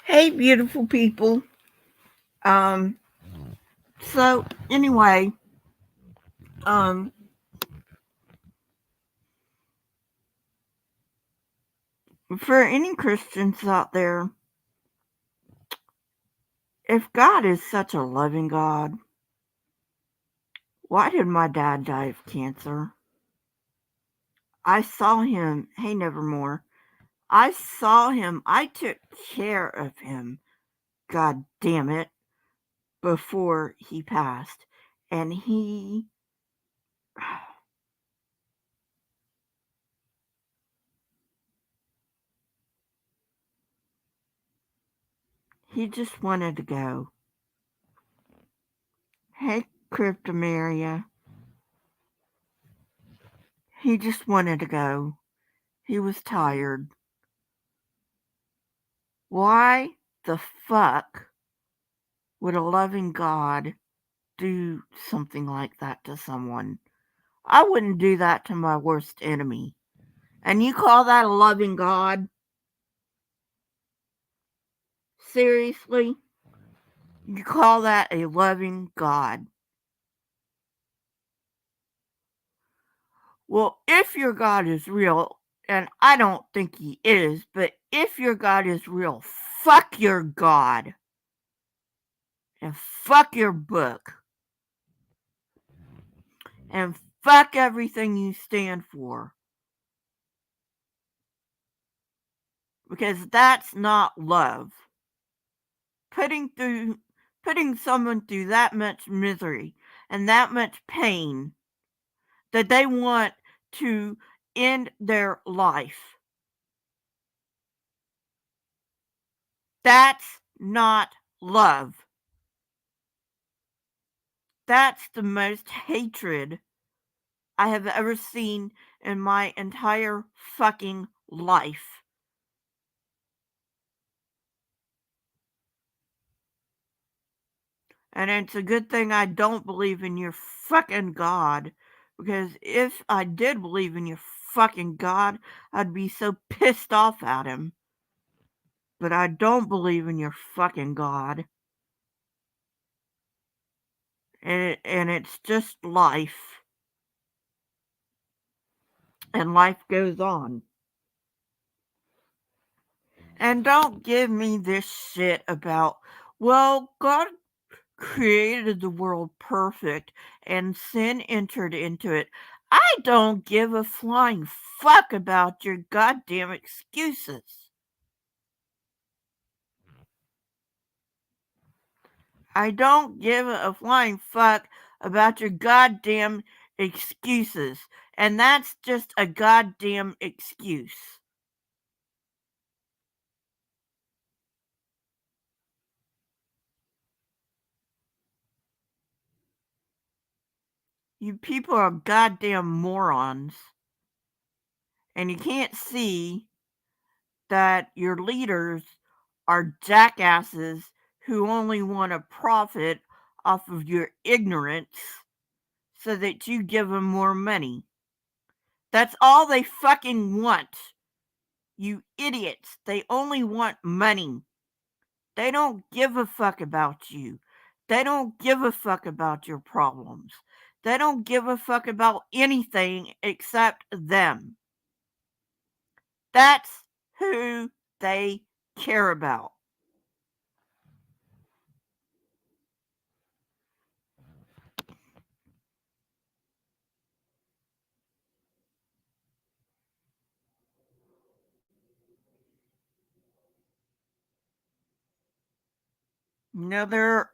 Hey, beautiful people. Um, so anyway, um, for any Christians out there, if God is such a loving God, why did my dad die of cancer? I saw him. Hey, Nevermore. I saw him. I took care of him. God damn it. Before he passed, and he just wanted to go. Hey, Cryptomeria. He just wanted to go. He was tired. Why the fuck would a loving God do something like that to someone? I wouldn't do that to my worst enemy. And you call that a loving God? Seriously? You call that a loving God? Well, if your God is real, and I don't think he is, but if your God is real, fuck your God. And fuck your book. And fuck everything you stand for. Because that's not love. Putting someone through that much misery and that much pain that they want to end their life. That's not love. That's the most hatred I have ever seen in my entire fucking life. And it's a good thing I don't believe in your fucking God. Because if I did believe in your fucking God, I'd be so pissed off at him. But I don't believe in your fucking God. And it's just life. And life goes on. And don't give me this shit about, well, God created the world perfect and sin entered into it. I don't give a flying fuck about your goddamn excuses. I don't give a flying fuck about your goddamn excuses. And that's just a goddamn excuse. You people are goddamn morons. And you can't see that your leaders are jackasses who only want to profit off of your ignorance so that you give them more money. That's all they fucking want. You idiots. They only want money. They don't give a fuck about you. They don't give a fuck about your problems. They don't give a fuck about anything except them. That's who they care about. Now there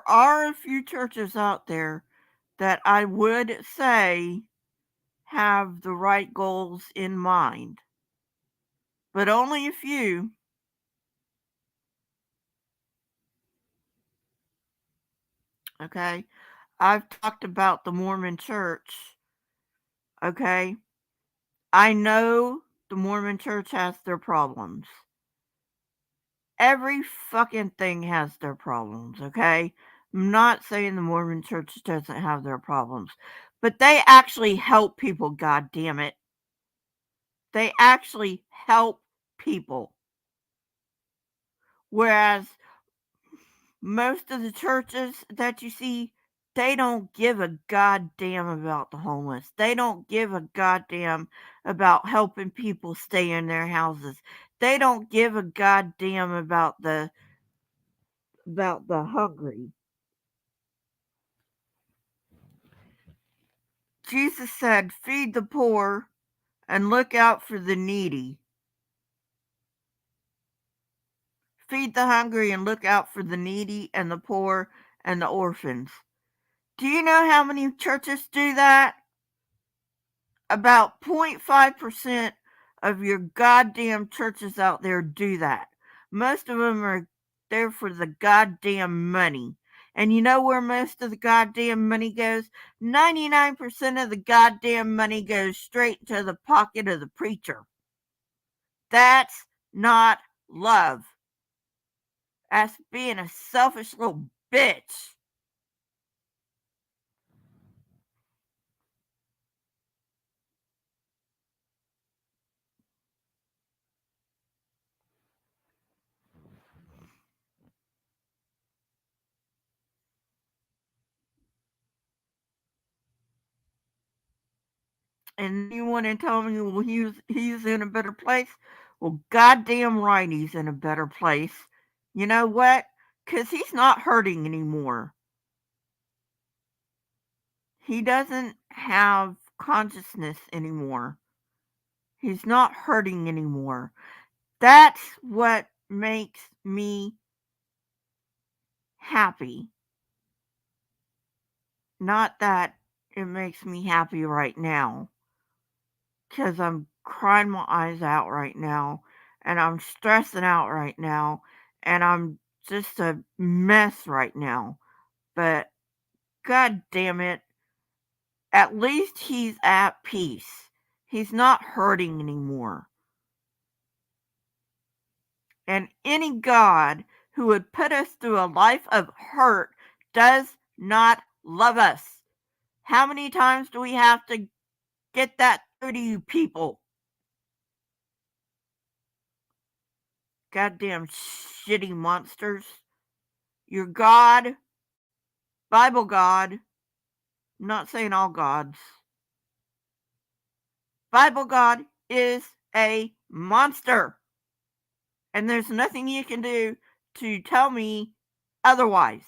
are a few churches out there that I would say have the right goals in mind, but only a few. Okay, I've talked about the Mormon Church. Okay, I know the Mormon Church has their problems. Every fucking thing has their problems. Okay, I'm not saying the Mormon Church doesn't have their problems, but they actually help people. God damn it. They actually help people. Whereas most of the churches that you see, they don't give a goddamn about the homeless. They don't give a goddamn about helping people stay in their houses. They don't give a goddamn about the hungry. Jesus said, "Feed the poor and look out for the needy. Feed the hungry and look out for the needy and the poor and the orphans." Do you know how many churches do that? About 0.5% of your goddamn churches out there do that. Most of them are there for the goddamn money. And you know where most of the goddamn money goes? 99% of the goddamn money goes straight to the pocket of the preacher. That's not love. That's being a selfish little bitch. And you want to tell me, well, he's in a better place? Well, goddamn right, he's in a better place. You know what? Because he's not hurting anymore. He doesn't have consciousness anymore. He's not hurting anymore. That's what makes me happy. Not that it makes me happy right now. Because I'm crying my eyes out right now, and I'm stressing out right now, and I'm just a mess right now. But god damn it, at least he's at peace. He's not hurting anymore. And any God who would put us through a life of hurt does not love us. How many times do we have to get that through to you people? Goddamn shitty monsters. Your God, Bible God, I'm not saying all gods, Bible God is a monster. And there's nothing you can do to tell me otherwise.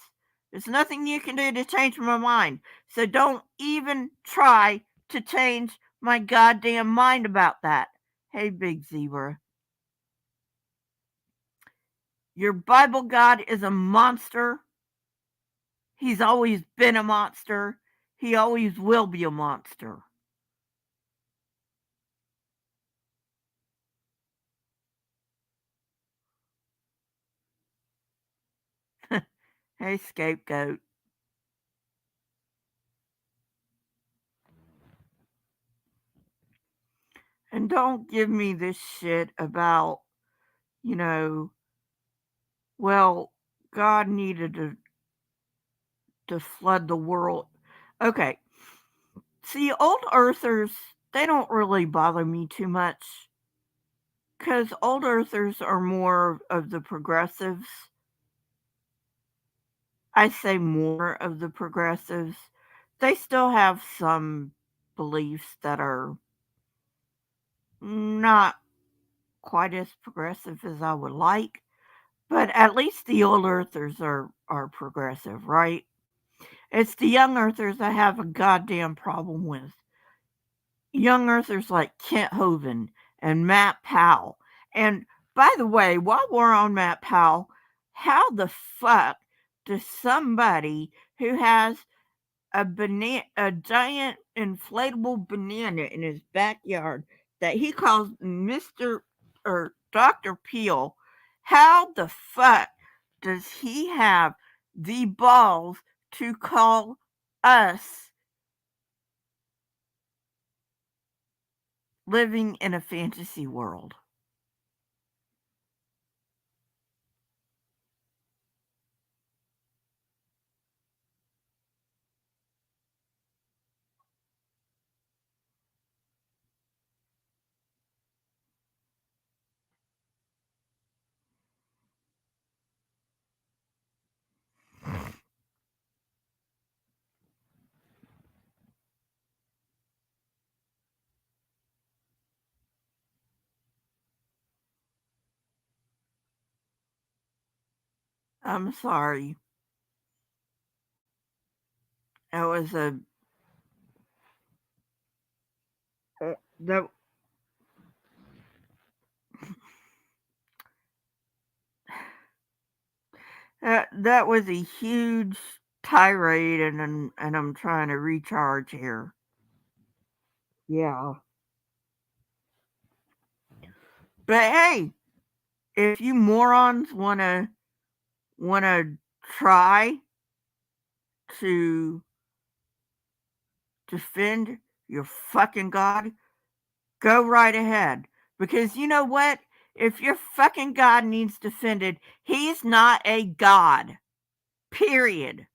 There's nothing you can do to change my mind. So don't even try to change my goddamn mind about that. Hey, Big Zebra. Your Bible God is a monster. He's always been a monster. He always will be a monster. Hey, scapegoat. And don't give me this shit about, you know, well, God needed to flood the world. Okay. See, old earthers, they don't really bother me too much because old earthers are more of the progressives. I say more of the progressives. They still have some beliefs that are not quite as progressive as I would like, but at least the old earthers are progressive, right? It's the young earthers I have a goddamn problem with. Young earthers like Kent Hovind and Matt Powell. And by the way, while we're on Matt Powell, how the fuck does somebody who has a giant inflatable banana in his backyard that he calls Mr. or Dr. Peel, how the fuck does he have the balls to call us living in a fantasy world? I'm sorry. That was a that that was a huge tirade, and I'm trying to recharge here. Yeah. But hey, if you morons wanna try to defend your fucking God, go right ahead. Because you know what? If your fucking God needs defended, he's not a God. Period.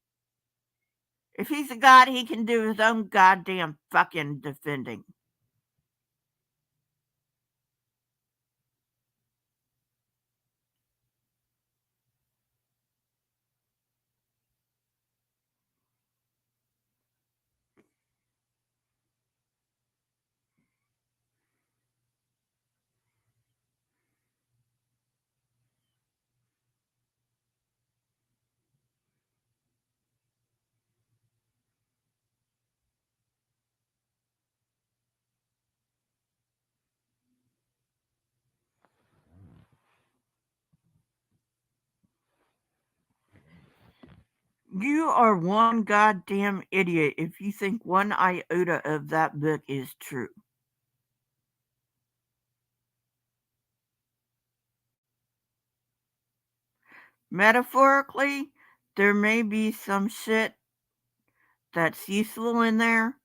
If he's a God, he can do his own goddamn fucking defending. You are one goddamn idiot if you think one iota of that book is true. Metaphorically, there may be some shit that's useful in there,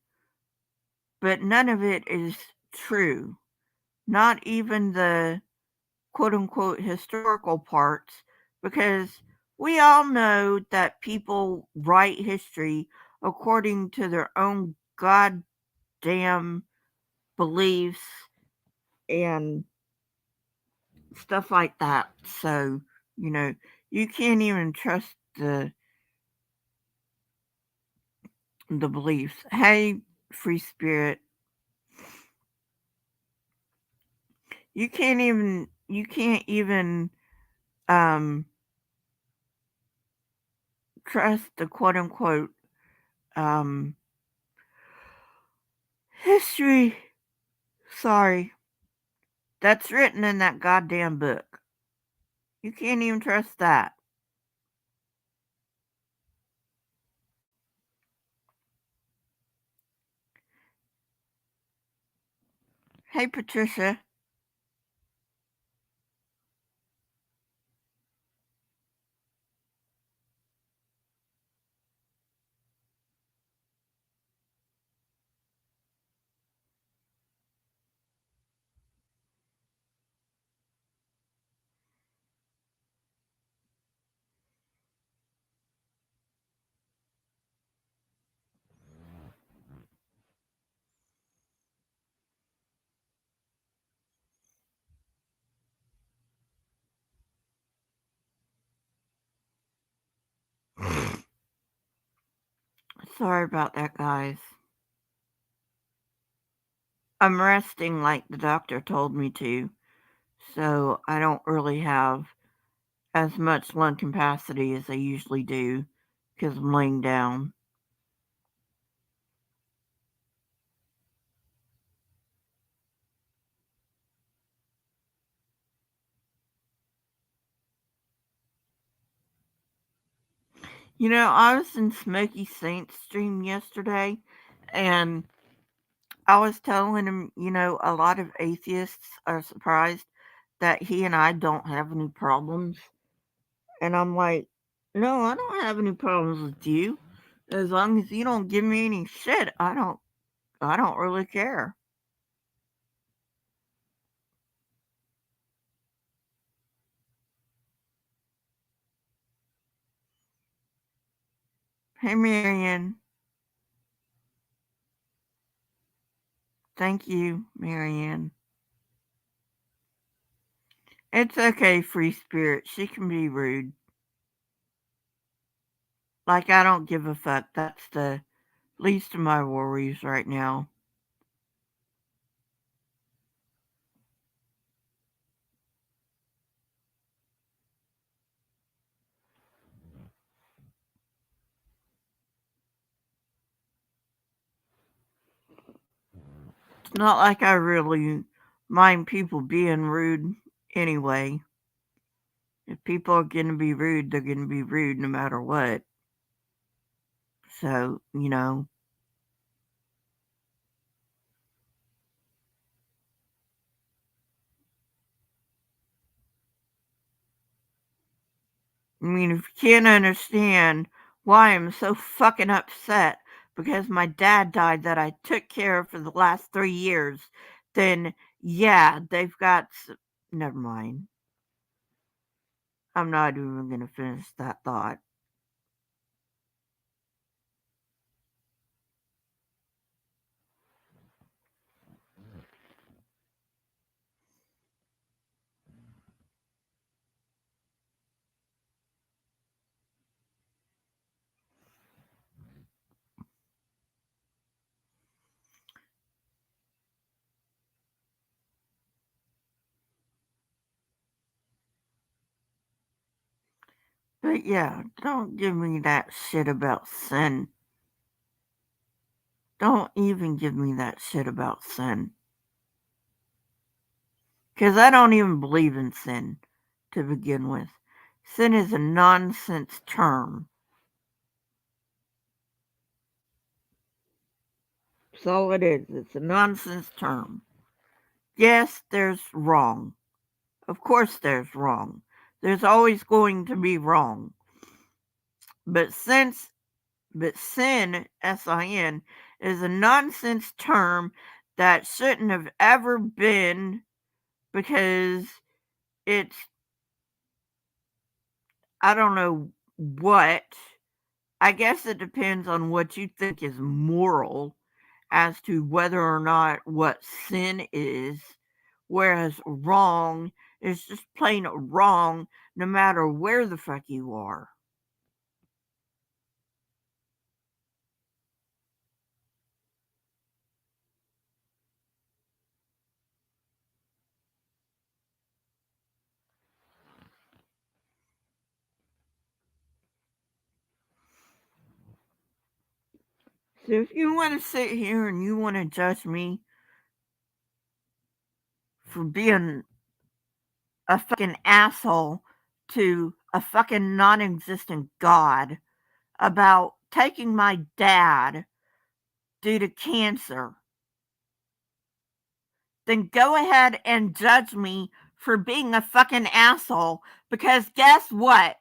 but none of it is true. Not even the quote unquote historical parts, because we all know that people write history according to their own goddamn beliefs and stuff like that. So, you know, you can't even trust the beliefs. Hey, free spirit, you can't even um trust the quote unquote um history. Sorry, that's written in that goddamn book. You can't even trust that. Hey, Patricia. Sorry about that, guys. I'm resting like the doctor told me to, so I don't really have as much lung capacity as I usually do because I'm laying down. You know, I was in Smoky Saint's stream yesterday, and I was telling him, a lot of atheists are surprised that he and I don't have any problems. And I'm like, no, I don't have any problems with you. As long as you don't give me any shit, I don't really care. Hey, Marion. Thank you, Marianne. It's okay, free spirit. She can be rude. Like, I don't give a fuck. That's the least of my worries right now. It's not like I really mind people being rude anyway. If people are going to be rude, they're going to be rude no matter what. So, I mean, if you can't understand why I'm so fucking upset because my dad died that I took care of for the last 3 years, then yeah, they've got. Never mind. I'm not even going to finish that thought. But yeah, don't give me that shit about sin. Don't even give me that shit about sin. Because I don't even believe in sin to begin with. Sin is a nonsense term. That's all it is. It's a nonsense term. Yes, there's wrong. Of course, there's wrong. There's always going to be wrong. But sin, S-I-N, is a nonsense term that shouldn't have ever been because it's, I don't know what. I guess it depends on what you think is moral as to whether or not what sin is, whereas wrong is just plain wrong no matter where the fuck you are. So if you want to sit here and you want to judge me for being a fucking asshole to a fucking non existent God about taking my dad due to cancer, then go ahead and judge me for being a fucking asshole because guess what?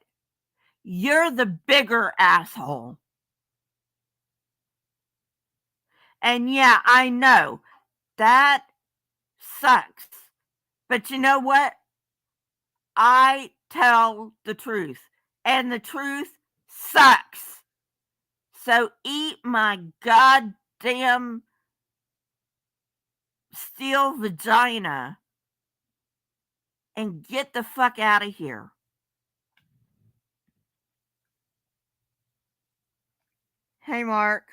You're the bigger asshole. And yeah, I know that sucks. But you know what? I tell the truth, and the truth sucks. So eat my goddamn steel vagina and get the fuck out of here. Hey, Mark.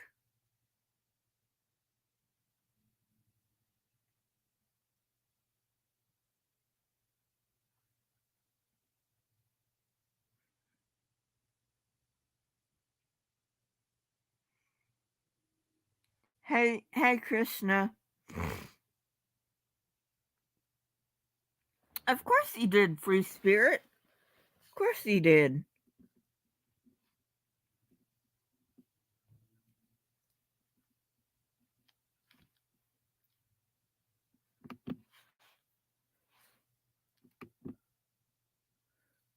Hey, Krishna. Of course he did, Free Spirit. Of course he did.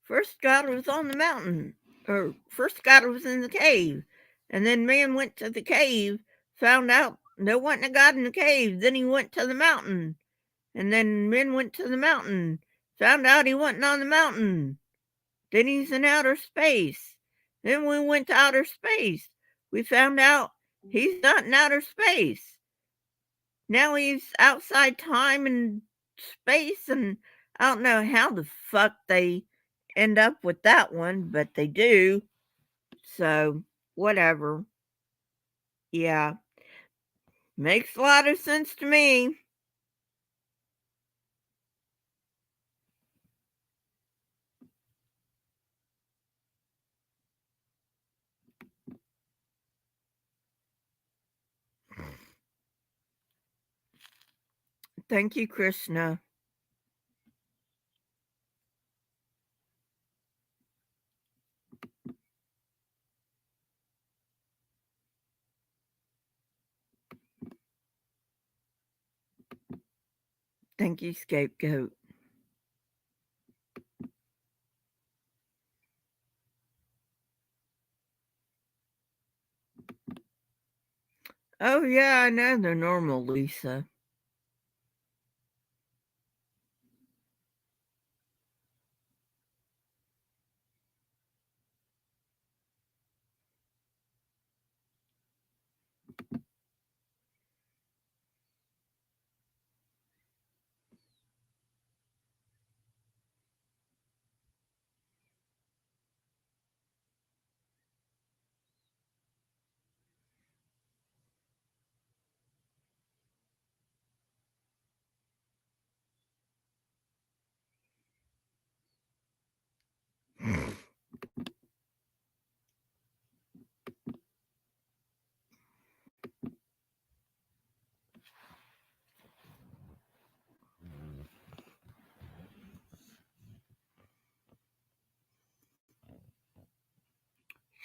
First God was on the mountain, or first God was in the cave, and then man went to the cave, found out there wasn't a God in the cave. Then he went to the mountain, and then men went to the mountain, found out he wasn't on the mountain. Then he's in outer space. Then we went to outer space. We found out he's not in outer space. Now he's outside time and space, and I don't know how the fuck they end up with that one, but they do. So, whatever. Yeah, makes a lot of sense to me. Thank you, Krishna. Thank you, Scapegoat. Oh, yeah, I know they're normal, Lisa.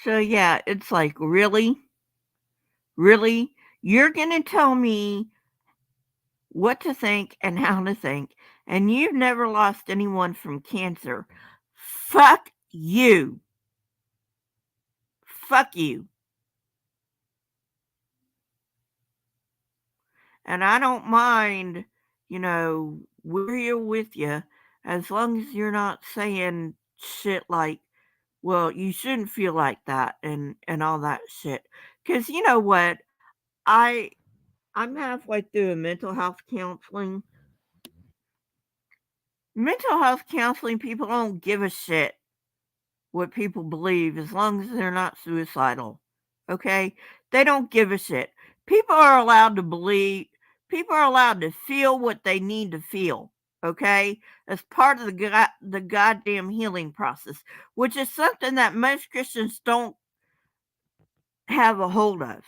So, yeah, it's like, really? Really? You're going to tell me what to think and how to think, and you've never lost anyone from cancer. Fuck you. Fuck you. And I don't mind, we're here with you as long as you're not saying shit like, well, you shouldn't feel like that and all that shit. Cause you know what? I I'm halfway through a mental health counseling. Mental health counseling people don't give a shit what people believe as long as they're not suicidal. Okay? They don't give a shit. People are allowed to believe, people are allowed to feel what they need to feel. Okay? As part of the goddamn healing process, which is something that most Christians don't have a hold of.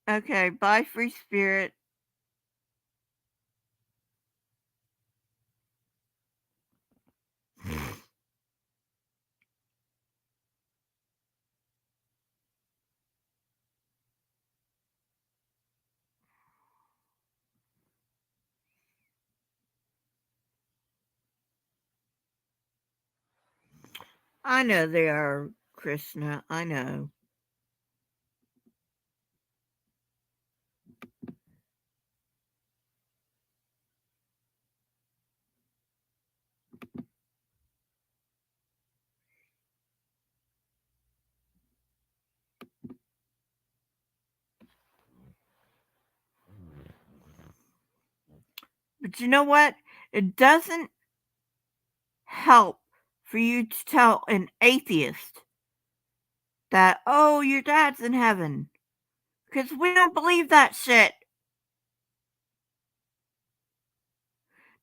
Okay, bye, free spirit. I know they are, Krishna. I know. But you know what? It doesn't help for you to tell an atheist that, oh, your dad's in heaven. Because we don't believe that shit.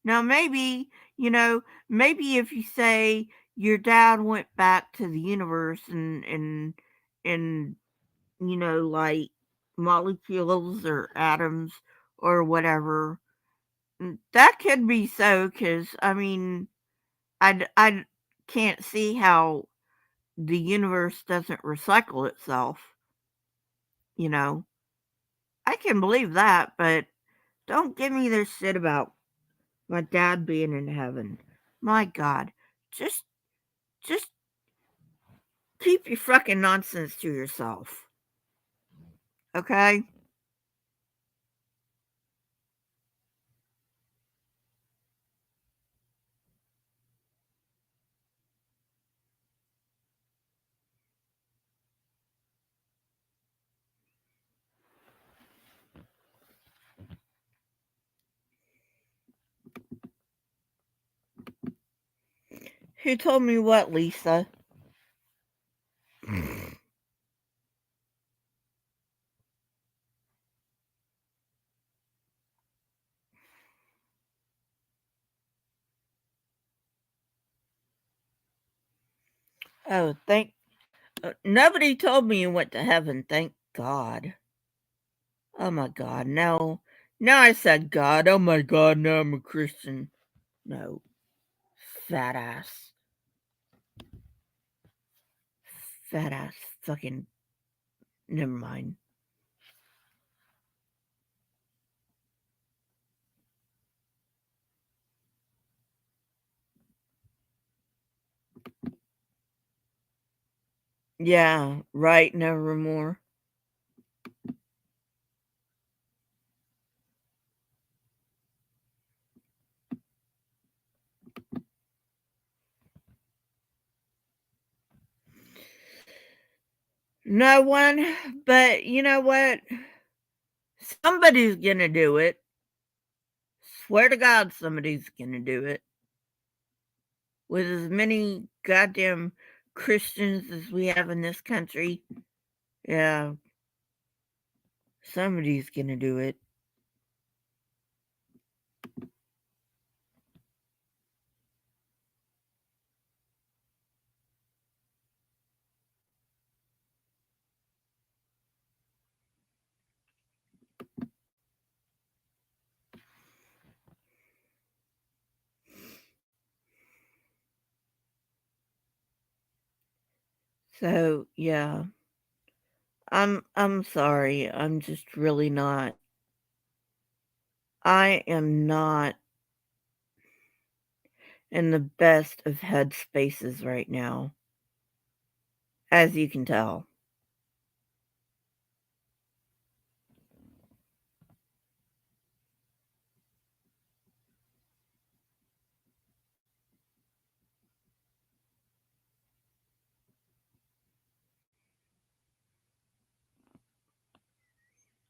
Now, maybe if you say your dad went back to the universe and like molecules or atoms or whatever, that could be so. Because, I mean, I can't see how the universe doesn't recycle itself, you know. I can believe that, but don't give me this shit about my dad being in heaven. My God. Just just keep your fucking nonsense to yourself. Okay? Who told me what, Lisa? Oh, Nobody told me you went to heaven, thank God. Oh my God, no. Now I said God. Oh my God, now I'm a Christian. No, fat ass. Fat ass fucking. Never mind. Yeah, right, nevermore. No one, but you know what? Somebody's gonna do it. Swear to God, somebody's gonna do it. With as many goddamn Christians as we have in this country, yeah, somebody's gonna do it. So yeah, I'm sorry. I'm just really not. I am not in the best of headspaces right now, as you can tell.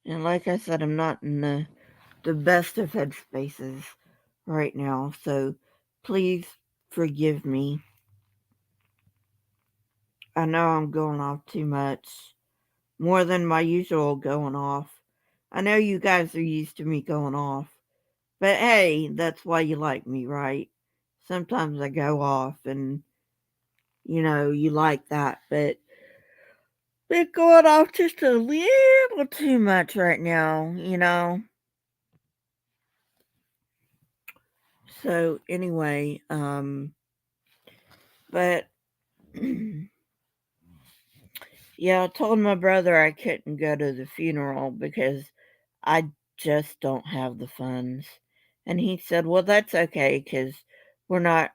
And like I said, I'm not in the best of headspaces right now. So please forgive me. I know I'm going off too much, more than my usual going off. I know you guys are used to me going off, but hey, that's why you like me, right? Sometimes I go off and you like that, but been going off just a little too much right now. So anyway, but yeah, I told my brother I couldn't go to the funeral because I just don't have the funds. And he said, "Well, that's okay because we're not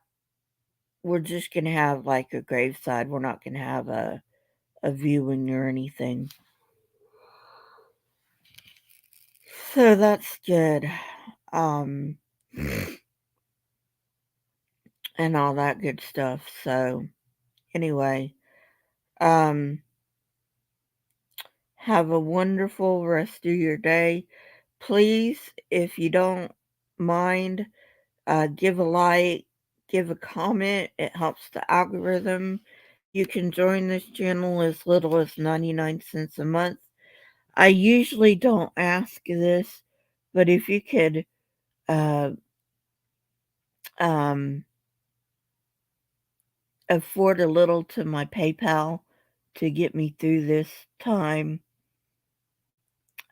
we're just gonna have like a graveside. We're not gonna have a viewing or anything." So that's good. Um and all that good stuff. So anyway, um have a wonderful rest of your day. Please, if you don't mind, give a like, give a comment. It helps the algorithm. You can join this channel as little as 99 cents a month. I usually don't ask this, but if you could uh, um, afford a little to my PayPal to get me through this time,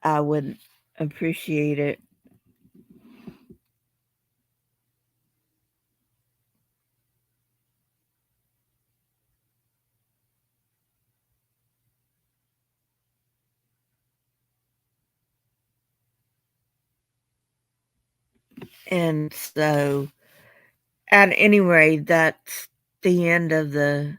I would appreciate it. And so, at any rate, that's the end of the